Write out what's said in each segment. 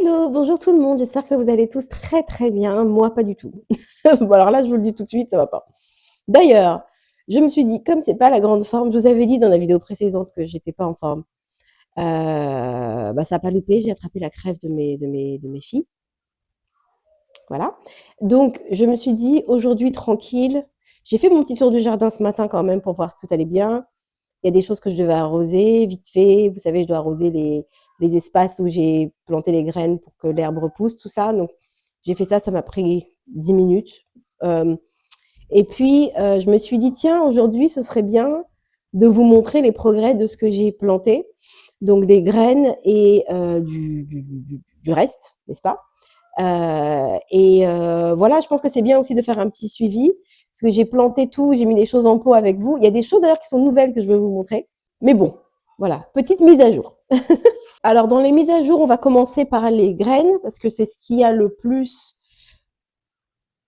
Hello, bonjour tout le monde, j'espère que vous allez tous très très bien, moi pas du tout. Bon alors là je vous le dis tout de suite, ça va pas. D'ailleurs, je me suis dit, comme c'est pas la grande forme, je vous avais dit dans la vidéo précédente que j'étais pas en forme. Bah ça a pas loupé, j'ai attrapé la crève de mes filles, voilà. Donc je me suis dit, aujourd'hui tranquille, j'ai fait mon petit tour du jardin ce matin quand même pour voir si tout allait bien. Il y a des choses que je devais arroser vite fait. Vous savez, je dois arroser les espaces où j'ai planté les graines pour que l'herbe repousse, tout ça. Donc, j'ai fait ça, ça m'a pris 10 minutes. Euh, et puis, je me suis dit, tiens, aujourd'hui, ce serait bien de vous montrer les progrès de ce que j'ai planté. Donc, des graines et du reste, n'est-ce pas? Voilà, je pense que c'est bien aussi de faire un petit suivi parce que j'ai planté tout, j'ai mis les choses en pot avec vous. Il y a des choses d'ailleurs qui sont nouvelles que je veux vous montrer. Mais bon, voilà, petite mise à jour. Alors, dans les mises à jour, on va commencer par les graines parce que c'est ce qui a le plus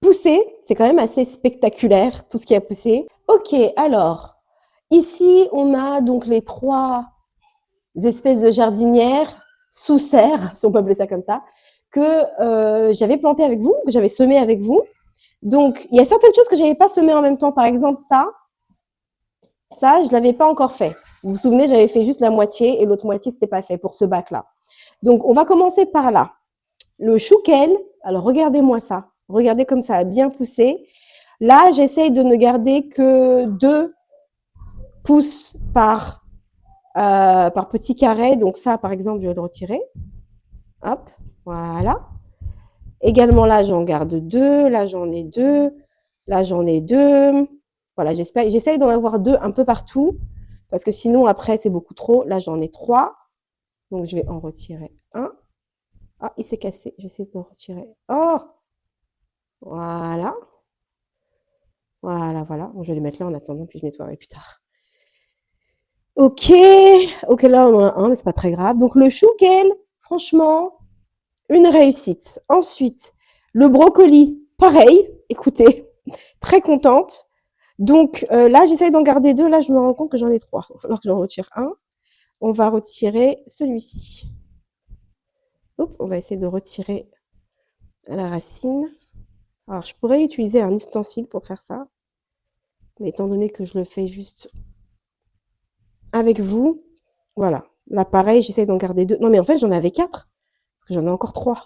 poussé. C'est quand même assez spectaculaire, tout ce qui a poussé. Ok, alors, ici, on a donc les trois espèces de jardinières sous serre, si on peut appeler ça comme ça, que j'avais planté avec vous, que j'avais semé avec vous. Donc, il y a certaines choses que j'avais pas semées en même temps. Par exemple, ça, je l'avais pas encore fait. Vous vous souvenez, j'avais fait juste la moitié et l'autre moitié, c'était pas fait pour ce bac-là. Donc, on va commencer par là. Le chouquel, alors regardez-moi ça. Regardez comme ça a bien poussé. Là, j'essaye de ne garder que 2 pousses par petit carré. Donc ça, par exemple, je vais le retirer. Hop, voilà. Également, là, j'en garde 2. Là, j'en ai 2. Là, j'en ai 2. Voilà, j'essaye d'en avoir 2 un peu partout. Parce que sinon, après, c'est beaucoup trop. Là, j'en ai 3. Donc, je vais en retirer un. Ah, il s'est cassé. J'essaie de le retirer. Oh, voilà. Voilà, voilà. Bon, je vais les mettre là en attendant, puis je nettoierai plus tard. Ok. Ok, là, on en a un, mais c'est pas très grave. Donc, le chouquel, franchement, une réussite. Ensuite, le brocoli, pareil. Écoutez, très contente. Donc, là, j'essaye d'en garder 2. Là, je me rends compte que j'en ai 3. Il va falloir que j'en retire un. On va retirer celui-ci. Hop, on va essayer de retirer la racine. Alors, je pourrais utiliser un ustensile pour faire ça. Mais étant donné que je le fais juste avec vous, voilà. Là, pareil, j'essaie d'en garder 2. Non, mais en fait, j'en avais 4. Parce que j'en ai encore 3.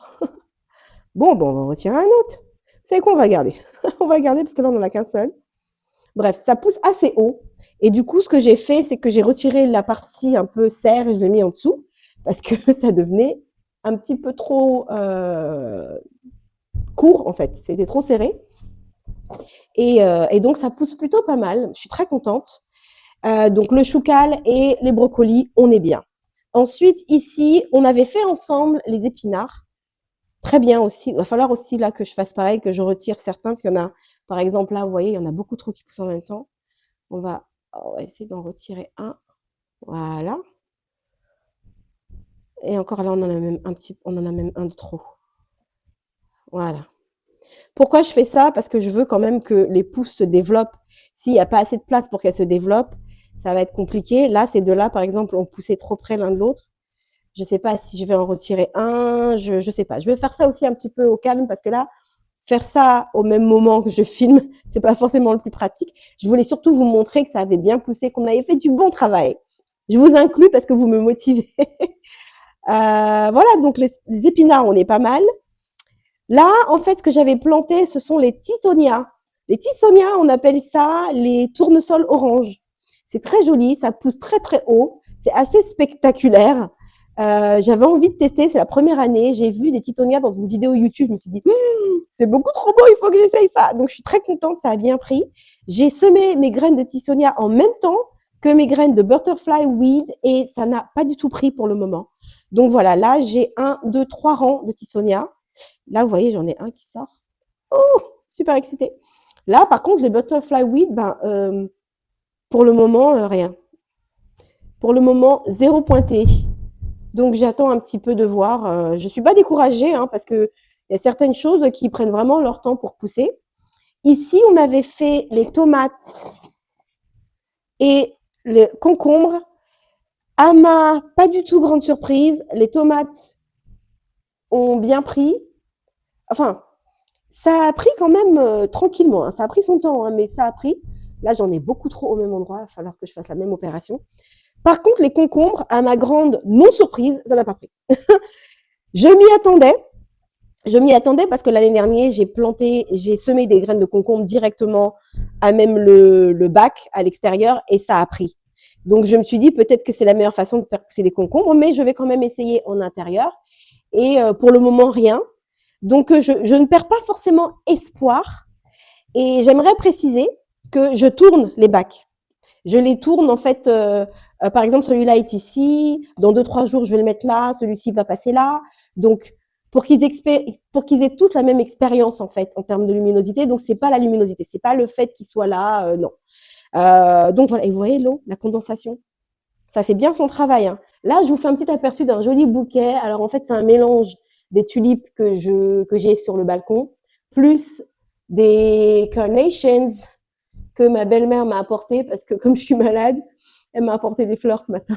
Bon, on va en retirer un autre. Vous savez quoi, on va garder. On va garder parce que là, on n'en a qu'un seul. Bref, ça pousse assez haut. Et du coup, ce que j'ai fait, c'est que j'ai retiré la partie un peu serre et je l'ai mis en dessous. Parce que ça devenait un petit peu trop court, en fait. C'était trop serré. Et donc, ça pousse plutôt pas mal. Je suis très contente. Donc, le choucal et les brocolis, on est bien. Ensuite, ici, on avait fait ensemble les épinards. Très bien aussi. Il va falloir aussi là que je fasse pareil, que je retire certains, parce qu'il y en a, par exemple, là, vous voyez, il y en a beaucoup trop qui poussent en même temps. On va essayer d'en retirer un. Voilà. Et encore là, on en a même un de trop. Voilà. Pourquoi je fais ça? Parce que je veux quand même que les pousses se développent. S'il n'y a pas assez de place pour qu'elles se développent, ça va être compliqué. Là, ces deux-là, par exemple, ont poussé trop près l'un de l'autre. Je sais pas si je vais en retirer un. Je sais pas. Je vais faire ça aussi un petit peu au calme parce que là, faire ça au même moment que je filme, c'est pas forcément le plus pratique. Je voulais surtout vous montrer que ça avait bien poussé, qu'on avait fait du bon travail. Je vous inclus parce que vous me motivez. Voilà, donc les épinards, on est pas mal. Là, en fait, ce que j'avais planté, ce sont les tissonias. Les tissonias, on appelle ça les tournesols orange. C'est très joli, ça pousse très très haut, c'est assez spectaculaire. J'avais envie de tester, c'est la première année. J'ai vu des titonias dans une vidéo YouTube, je me suis dit, c'est beaucoup trop beau, il faut que j'essaye ça. Donc je suis très contente, ça a bien pris. J'ai semé mes graines de tissonia en même temps que mes graines de butterfly weed et ça n'a pas du tout pris pour le moment. Donc voilà, là j'ai 1, 2, 3 rangs de tissonia. Là, vous voyez, j'en ai un qui sort. Oh, super excitée. Là, par contre, les butterfly weed, pour le moment, rien. Pour le moment, zéro pointé. Donc, j'attends un petit peu de voir. Je ne suis pas découragée hein, parce qu'il y a certaines choses qui prennent vraiment leur temps pour pousser. Ici, on avait fait les tomates et le concombre. À ma pas du tout grande surprise, les tomates ont bien pris. Enfin, ça a pris quand même tranquillement, hein. Ça a pris son temps, hein, mais ça a pris. Là, j'en ai beaucoup trop au même endroit. Il va falloir que je fasse la même opération. Par contre, les concombres, à ma grande non-surprise, ça n'a pas pris. Je m'y attendais. Je m'y attendais parce que l'année dernière, j'ai semé des graines de concombre directement à même le bac à l'extérieur et ça a pris. Donc, je me suis dit peut-être que c'est la meilleure façon de faire pousser des concombres, mais je vais quand même essayer en intérieur. Et pour le moment, rien. Donc, je ne perds pas forcément espoir. Et j'aimerais préciser que je tourne les bacs. Je les tourne en fait. Par exemple, celui-là est ici. Dans 2-3 jours, je vais le mettre là. Celui-ci va passer là. Donc, pour qu'ils aient tous la même expérience en fait en termes de luminosité. Donc, c'est pas la luminosité, c'est pas le fait qu'ils soient là, non. Donc voilà. Et vous voyez l'eau, la condensation, ça fait bien son travail, hein. Là, je vous fais un petit aperçu d'un joli bouquet. Alors en fait, c'est un mélange des tulipes que j'ai sur le balcon, plus des carnations que ma belle-mère m'a apporté parce que comme je suis malade, elle m'a apporté des fleurs ce matin.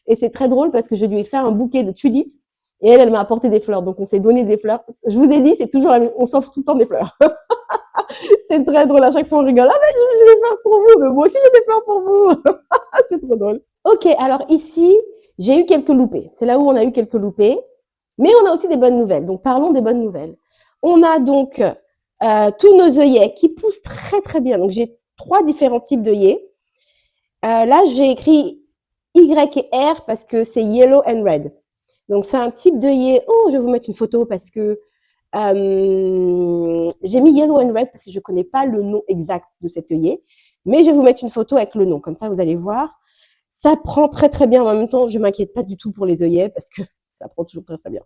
Et c'est très drôle parce que je lui ai fait un bouquet de tulipes et elle m'a apporté des fleurs. Donc on s'est donné des fleurs. Je vous ai dit, c'est toujours la même. On s'offre tout le temps des fleurs. C'est très drôle. À chaque fois on rigole. Ah mais j'ai des fleurs pour vous. Mais moi aussi j'ai des fleurs pour vous. C'est trop drôle. Ok, alors ici j'ai eu quelques loupés. C'est là où on a eu quelques loupés. Mais on a aussi des bonnes nouvelles. Donc parlons des bonnes nouvelles. On a donc tous nos œillets qui poussent très très bien. Donc j'ai 3 différents types d'œillets. Là, j'ai écrit Y et R parce que c'est yellow and red. Donc, c'est un type d'œillet. Oh, je vais vous mettre une photo parce que j'ai mis yellow and red parce que je ne connais pas le nom exact de cet œillet. Mais je vais vous mettre une photo avec le nom. Comme ça, vous allez voir. Ça prend très, très bien. En même temps, je ne m'inquiète pas du tout pour les œillets parce que ça prend toujours très, très bien.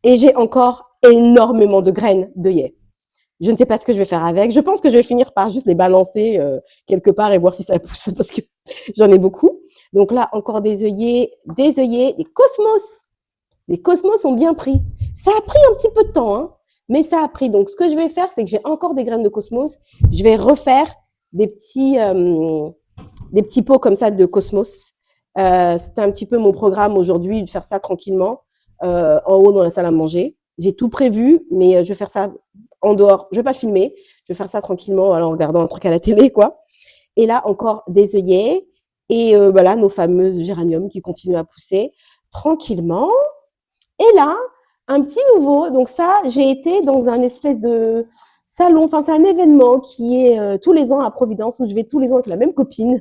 Et j'ai encore énormément de graines d'œillets. Je ne sais pas ce que je vais faire avec. Je pense que je vais finir par juste les balancer quelque part et voir si ça pousse parce que j'en ai beaucoup. Donc là, encore des œillets, des cosmos. Les cosmos ont bien pris. Ça a pris un petit peu de temps, hein, mais ça a pris. Donc, ce que je vais faire, c'est que j'ai encore des graines de cosmos. Je vais refaire des petits pots comme ça de cosmos. C'était un petit peu mon programme aujourd'hui de faire ça tranquillement en haut dans la salle à manger. J'ai tout prévu, mais je vais faire ça en dehors. Je vais pas filmer. Je vais faire ça tranquillement en regardant un truc à la télé, quoi. Et là, encore des œillets. Et voilà, nos fameuses géraniums qui continuent à pousser tranquillement. Et là, un petit nouveau. Donc ça, j'ai été dans un espèce de salon. Enfin, c'est un événement qui est tous les ans à Providence où je vais tous les ans avec la même copine.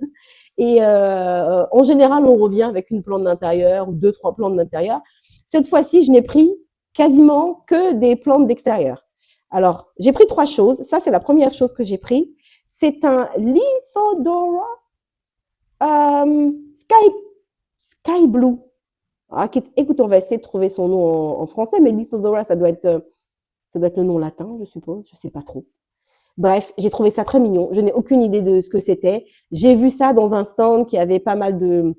Et en général, on revient avec une plante d'intérieur ou 2-3 plantes d'intérieur. Cette fois-ci, je n'ai pris quasiment que des plantes d'extérieur. Alors, j'ai pris 3 choses. Ça, c'est la première chose que j'ai pris. C'est un Lithodora Sky Blue. Alors, écoute, on va essayer de trouver son nom en français, mais Lithodora, ça doit être le nom latin, je suppose. Je sais pas trop. Bref, j'ai trouvé ça très mignon. Je n'ai aucune idée de ce que c'était. J'ai vu ça dans un stand qui avait pas mal de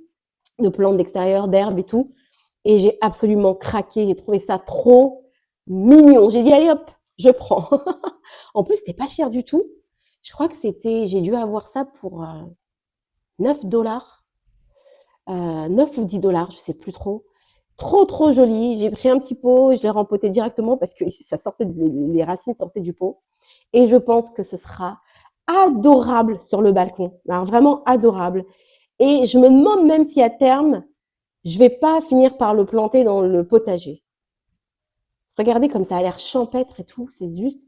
plantes d'extérieur, d'herbes et tout. Et j'ai absolument craqué. J'ai trouvé ça trop mignon. J'ai dit, allez hop, je prends. En plus, c'était pas cher du tout. Je crois que j'ai dû avoir ça pour 9 $. 9 ou 10 $, je sais plus trop. Trop, trop joli. J'ai pris un petit pot, je l'ai rempoté directement parce que ça sortait, les racines sortaient du pot. Et je pense que ce sera adorable sur le balcon. Alors, vraiment adorable. Et je me demande même si à terme, je vais pas finir par le planter dans le potager. Regardez comme ça a l'air champêtre et tout. C'est juste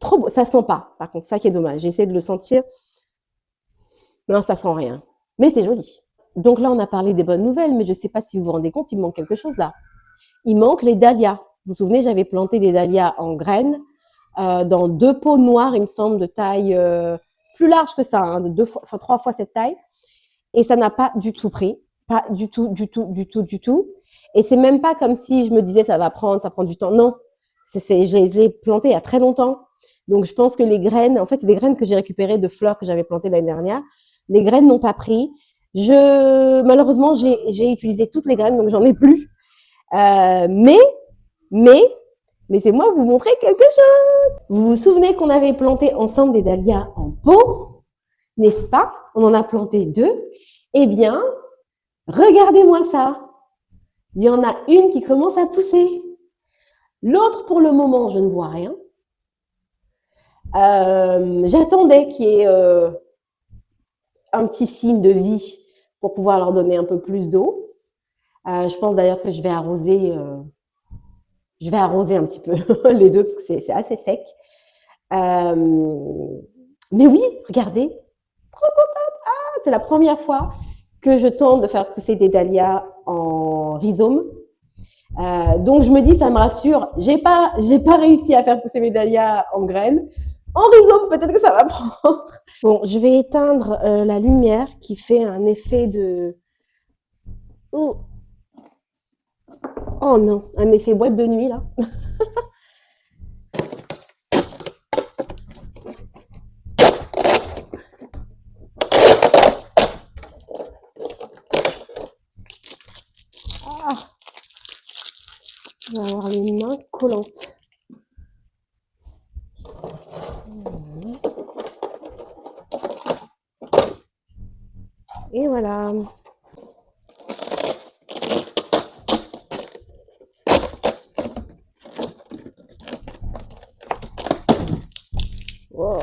trop beau. Ça sent pas, par contre. Ça qui est dommage. J'ai essayé de le sentir. Non, ça sent rien. Mais c'est joli. Donc là, on a parlé des bonnes nouvelles, mais je ne sais pas si vous vous rendez compte, il manque quelque chose là. Il manque les dahlias. Vous vous souvenez, j'avais planté des dahlias en graines dans 2 pots noirs, il me semble, de taille plus large que ça, hein, de 3 fois cette taille. Et ça n'a pas du tout pris. Pas du tout, du tout, du tout, du tout. Et c'est même pas comme si je me disais ça prend du temps. Non, je les ai plantées il y a très longtemps. Donc je pense que les graines, en fait, c'est des graines que j'ai récupérées de fleurs que j'avais plantées l'année dernière. Les graines n'ont pas pris. Malheureusement, j'ai utilisé toutes les graines, donc j'en ai plus. Mais, laissez-moi vous montrer quelque chose. Vous vous souvenez qu'on avait planté ensemble des dahlias en pot, n'est-ce pas? On en a planté 2. Eh bien, regardez-moi ça. Il y en a une qui commence à pousser. L'autre, pour le moment, je ne vois rien. J'attendais qu'il y ait un petit signe de vie pour pouvoir leur donner un peu plus d'eau. Je pense d'ailleurs que je vais arroser un petit peu les deux parce que c'est assez sec. Mais oui, regardez, trop contente. Ah, c'est la première fois que je tente de faire pousser des dahlias en rhizome. Donc je me dis, ça me rassure. J'ai pas réussi à faire pousser mes dahlias en graines. En rhizome, peut-être que ça va prendre. Bon, je vais éteindre la lumière qui fait un effet de... Oh, oh non, un effet boîte de nuit là. Ah, on va avoir les mains collantes. Et voilà. Oh.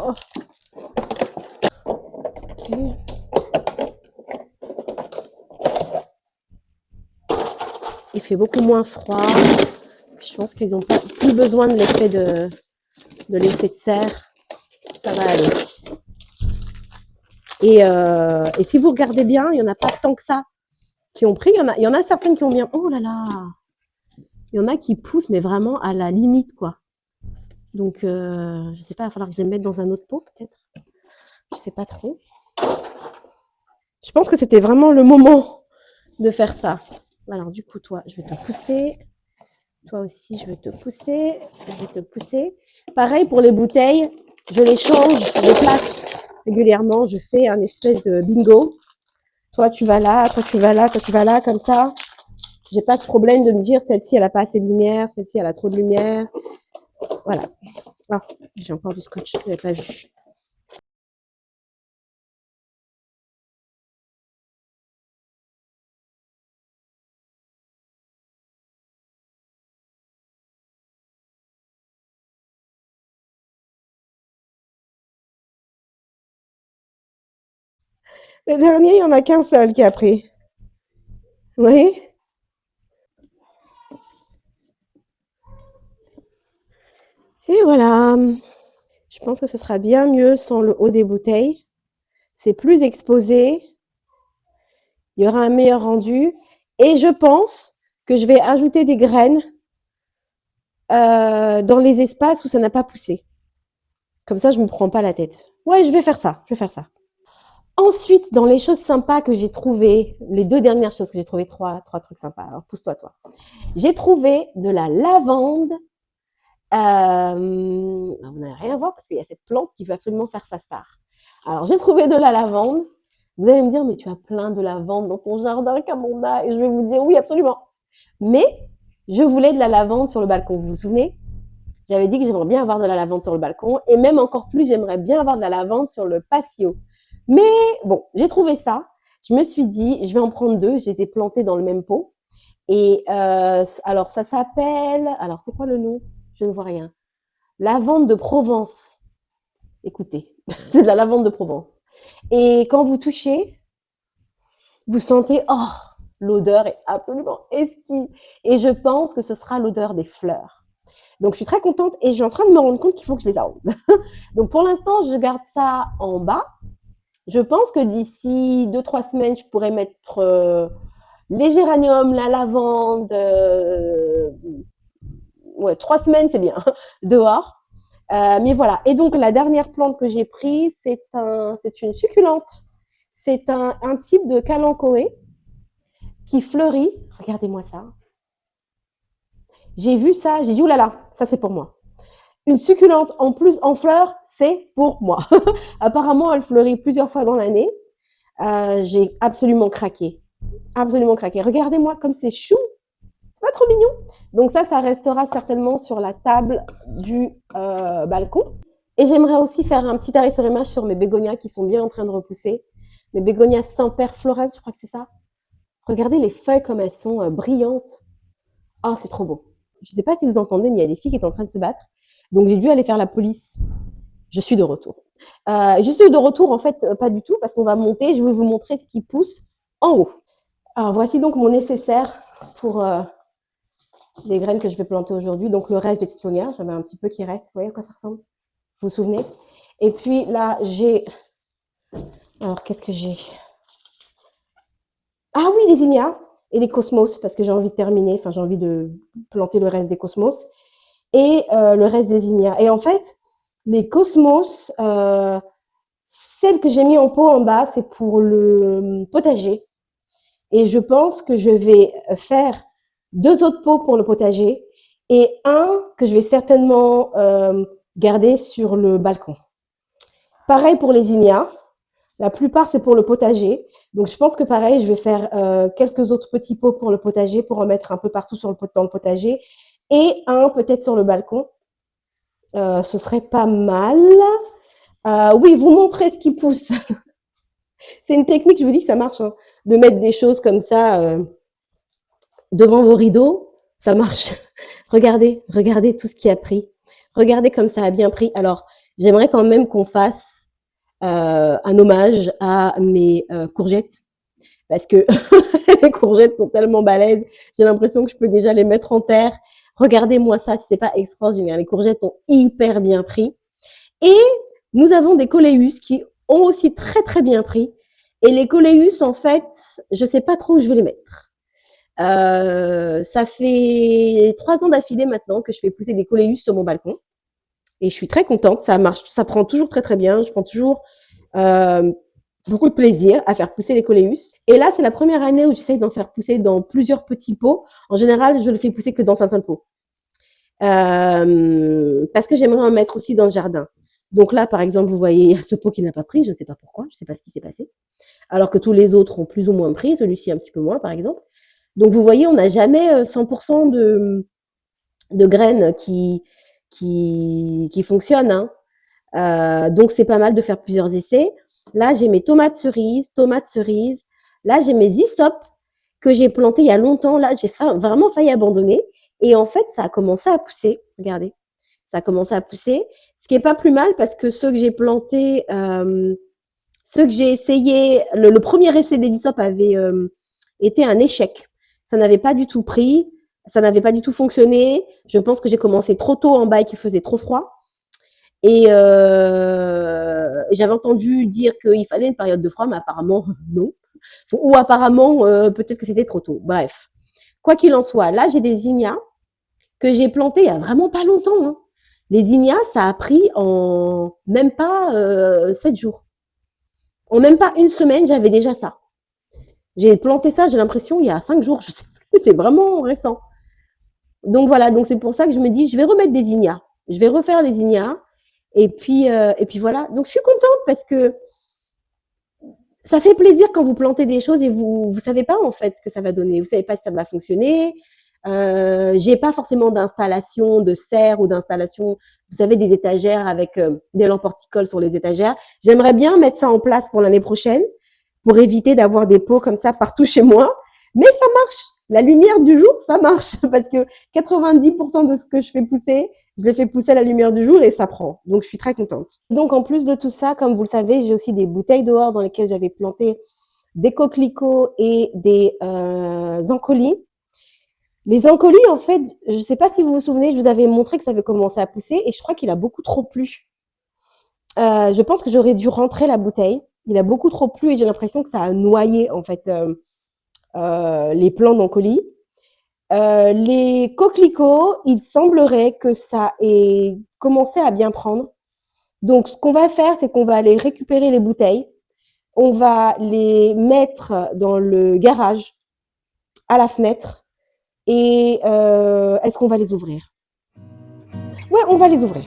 Okay. Il fait beaucoup moins froid. Je pense qu'ils n'ont pas plus besoin de l'effet de serre. Ça va aller. Et si vous regardez bien, il n'y en a pas tant que ça qui ont pris. Il y en a certaines qui ont bien. Oh là là. Il y en a qui poussent, mais vraiment à la limite, quoi. Donc, je sais pas, il va falloir que je les mette dans un autre pot, peut-être. Je sais pas trop. Je pense que c'était vraiment le moment de faire ça. Alors, du coup, toi, je vais te pousser. Toi aussi, je vais te pousser. Je vais te pousser. Pareil pour les bouteilles, je les change, je les place régulièrement. Je fais un espèce de bingo. Toi, tu vas là, toi, tu vas là, toi, tu vas là, comme ça. J'ai pas de problème de me dire celle-ci, elle a pas assez de lumière, celle-ci, elle a trop de lumière. Voilà. Ah, j'ai encore du scotch, je l'avais pas vu. Le dernier, il n'y en a qu'un seul qui a pris. Oui. Et voilà. Je pense que ce sera bien mieux sans le haut des bouteilles. C'est plus exposé. Il y aura un meilleur rendu. Et je pense que je vais ajouter des graines dans les espaces où ça n'a pas poussé. Comme ça, je ne me prends pas la tête. Ouais, je vais faire ça. Je vais faire ça. Ensuite, dans les choses sympas que j'ai trouvées, les deux dernières choses que j'ai trouvées, trois trucs sympas. Alors, pousse-toi, toi. J'ai trouvé de la lavande. Vous n'allez rien voir parce qu'il y a cette plante qui veut absolument faire sa star. Alors, j'ai trouvé de la lavande. Vous allez me dire, mais tu as plein de lavande dans ton jardin comme on a. Et je vais vous dire, oui, absolument. Mais je voulais de la lavande sur le balcon. Vous vous souvenez? J'avais dit que j'aimerais bien avoir de la lavande sur le balcon. Et même encore plus, j'aimerais bien avoir de la lavande sur le patio. Mais bon, j'ai trouvé ça. Je me suis dit, je vais en prendre deux. Je les ai plantés dans le même pot. Et alors, ça s'appelle... Alors, c'est quoi le nom? Je ne vois rien. Lavande de Provence. Écoutez, c'est de la lavande de Provence. Et quand vous touchez, vous sentez, oh, l'odeur est absolument exquise. Et je pense que ce sera l'odeur des fleurs. Donc, je suis très contente et je suis en train de me rendre compte qu'il faut que je les arrose. Donc, pour l'instant, je garde ça en bas. Je pense que d'ici 2-3 semaines, je pourrais mettre les géraniums, la lavande. Ouais, 3 semaines, c'est bien, dehors. Mais voilà. Et donc, la dernière plante que j'ai prise, c'est une succulente. C'est un type de kalanchoé qui fleurit. Regardez-moi ça. J'ai vu ça, j'ai dit, oh là là, ça c'est pour moi. Une succulente en plus en fleurs, c'est pour moi. Apparemment, elle fleurit plusieurs fois dans l'année. J'ai absolument craqué. Absolument craqué. Regardez-moi comme c'est chou. C'est pas trop mignon. Donc ça restera certainement sur la table du balcon. Et j'aimerais aussi faire un petit arrêt sur image sur mes bégonias qui sont bien en train de repousser. Mes bégonias Saint-Père Flores, je crois que c'est ça. Regardez les feuilles comme elles sont brillantes. Oh, c'est trop beau. Je sais pas si vous entendez, mais il y a des filles qui étaient en train de se battre. Donc, j'ai dû aller faire la police. Je suis de retour. Je suis de retour, en fait, pas du tout, parce qu'on va monter. Je vais vous montrer ce qui pousse en haut. Alors, voici donc mon nécessaire pour les graines que je vais planter aujourd'hui. Donc, le reste des titonias. J'en ai un petit peu qui reste. Vous voyez à quoi ça ressemble? Vous vous souvenez? Et puis là, j'ai... Alors, qu'est-ce que j'ai? Ah oui, des ignas et des cosmos, parce que j'ai envie de terminer. Enfin, j'ai envie de planter le reste des cosmos. Et le reste des ignas. Et en fait, les cosmos, celle que j'ai mis en pot en bas, c'est pour le potager. Et je pense que je vais faire 2 autres pots pour le potager et un que je vais certainement garder sur le balcon. Pareil pour les ignas. La plupart, c'est pour le potager. Donc, je pense que pareil, je vais faire quelques autres petits pots pour le potager pour en mettre un peu partout dans le potager et un peut-être sur le balcon. Ce serait pas mal. Oui, vous montrez ce qui pousse. C'est une technique, je vous dis que ça marche, hein, de mettre des choses comme ça devant vos rideaux. Ça marche. Regardez, regardez tout ce qui a pris. Regardez comme ça a bien pris. Alors, j'aimerais quand même qu'on fasse un hommage à mes courgettes. Parce que les courgettes sont tellement balèzes. J'ai l'impression que je peux déjà les mettre en terre. Regardez-moi ça, si c'est pas extraordinaire. Les courgettes ont hyper bien pris. Et nous avons des coléus qui ont aussi très très bien pris. Et les coléus, en fait, je sais pas trop où je vais les mettre. Ça fait 3 ans d'affilée maintenant que je fais pousser des coléus sur mon balcon. Et je suis très contente. Ça marche, ça prend toujours très très bien. Je prends toujours beaucoup de plaisir à faire pousser les coléus. Et là, c'est la première année où j'essaye d'en faire pousser dans plusieurs petits pots. En général, je le fais pousser que dans un seul pot. Parce que j'aimerais en mettre aussi dans le jardin. Donc là, par exemple, vous voyez, il y a ce pot qui n'a pas pris, je ne sais pas pourquoi, je ne sais pas ce qui s'est passé. Alors que tous les autres ont plus ou moins pris, celui-ci un petit peu moins, par exemple. Donc vous voyez, on n'a jamais 100% de graines qui fonctionnent. Hein. Donc c'est pas mal de faire plusieurs essais. Là, j'ai mes tomates cerises. Là, j'ai mes isopes que j'ai plantés il y a longtemps. Là, j'ai vraiment failli abandonner. Et en fait, ça a commencé à pousser. Regardez, ça a commencé à pousser. Ce qui est pas plus mal parce que ceux que j'ai plantés, ceux que j'ai essayé, le premier essai des isopes avait été un échec. Ça n'avait pas du tout pris, ça n'avait pas du tout fonctionné. Je pense que j'ai commencé trop tôt en bas et qu'il faisait trop froid. Et j'avais entendu dire qu'il fallait une période de froid, mais apparemment, non. Ou apparemment, peut-être que c'était trop tôt. Bref. Quoi qu'il en soit, là, j'ai des ignas que j'ai plantés il y a vraiment pas longtemps. Hein. Les ignas, ça a pris en même pas 7 jours. En même pas une semaine, j'avais déjà ça. J'ai planté ça, j'ai l'impression, il y a 5 jours, je sais plus, c'est vraiment récent. Donc voilà, donc c'est pour ça que je me dis, je vais remettre des ignas. Je vais refaire des ignas. Et puis voilà. Donc je suis contente parce que ça fait plaisir quand vous plantez des choses et vous savez pas en fait ce que ça va donner. Vous savez pas si ça va fonctionner. J'ai pas forcément d'installation de serre ou d'installation, vous savez, des étagères avec des lampes horticoles sur les étagères. J'aimerais bien mettre ça en place pour l'année prochaine pour éviter d'avoir des pots comme ça partout chez moi. Mais ça marche. La lumière du jour, ça marche parce que 90% de ce que je fais pousser, je le fais pousser à la lumière du jour et ça prend. Donc, je suis très contente. Donc, en plus de tout ça, comme vous le savez, j'ai aussi des bouteilles dehors dans lesquelles j'avais planté des coquelicots et des ancolis. Les ancolis, en fait, je ne sais pas si vous vous souvenez, je vous avais montré que ça avait commencé à pousser et je crois qu'il a beaucoup trop plu. Je pense que j'aurais dû rentrer la bouteille. Il a beaucoup trop plu et j'ai l'impression que ça a noyé, en fait, les plants d'ancolis. Les coquelicots, il semblerait que ça ait commencé à bien prendre. Donc, ce qu'on va faire, c'est qu'on va aller récupérer les bouteilles. On va les mettre dans le garage, à la fenêtre. Et est-ce qu'on va les ouvrir? Ouais, on va les ouvrir.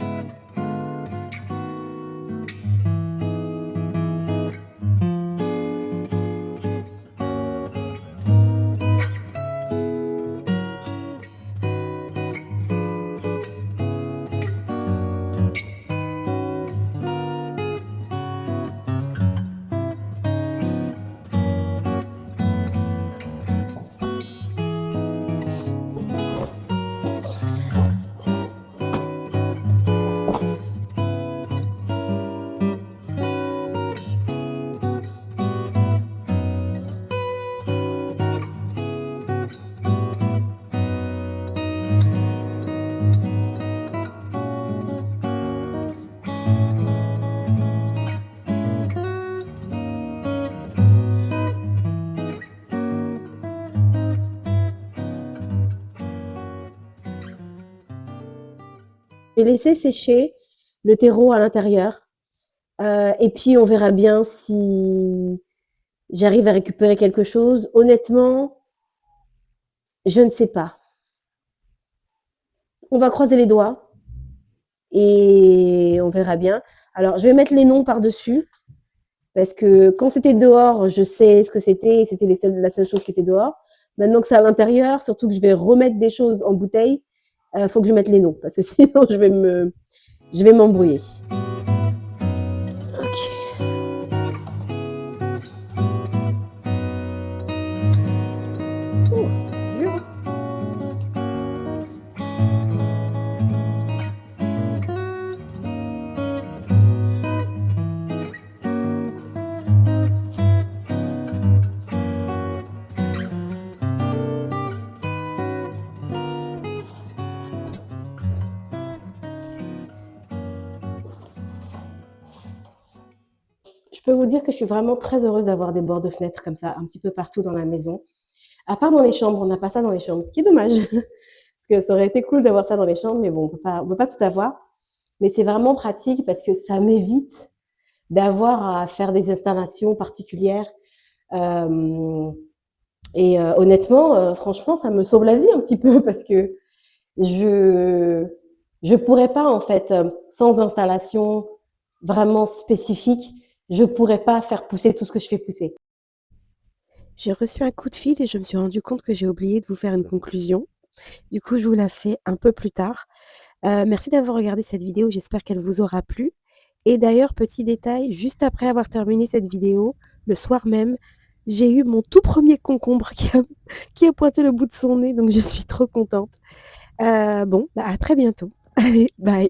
vais laisser sécher le terreau à l'intérieur. Et puis on verra bien si j'arrive à récupérer quelque chose. Honnêtement, je ne sais pas. On va croiser les doigts et on verra bien. Alors, je vais mettre les noms par-dessus parce que quand c'était dehors, je sais ce que c'était et c'était la seule chose qui était dehors. Maintenant que c'est à l'intérieur, surtout que je vais remettre des choses en bouteille, faut que je mette les noms parce que sinon je vais m'embrouiller. Ok. Ouh, dur. Je peux vous dire que je suis vraiment très heureuse d'avoir des bords de fenêtre comme ça, un petit peu partout dans la maison. À part dans les chambres, on n'a pas ça dans les chambres, ce qui est dommage. Parce que ça aurait été cool d'avoir ça dans les chambres, mais bon, on peut pas tout avoir. Mais c'est vraiment pratique parce que ça m'évite d'avoir à faire des installations particulières. Euh, honnêtement, franchement, ça me sauve la vie un petit peu parce que je je pourrais pas en fait, sans installation vraiment spécifique, je pourrais pas faire pousser tout ce que je fais pousser. J'ai reçu un coup de fil et je me suis rendu compte que j'ai oublié de vous faire une conclusion. Du coup, je vous la fais un peu plus tard. Merci d'avoir regardé cette vidéo, j'espère qu'elle vous aura plu. Et d'ailleurs, petit détail, juste après avoir terminé cette vidéo, le soir même, j'ai eu mon tout premier concombre qui a pointé le bout de son nez, donc je suis trop contente. Bon, bah, à très bientôt. Allez, bye.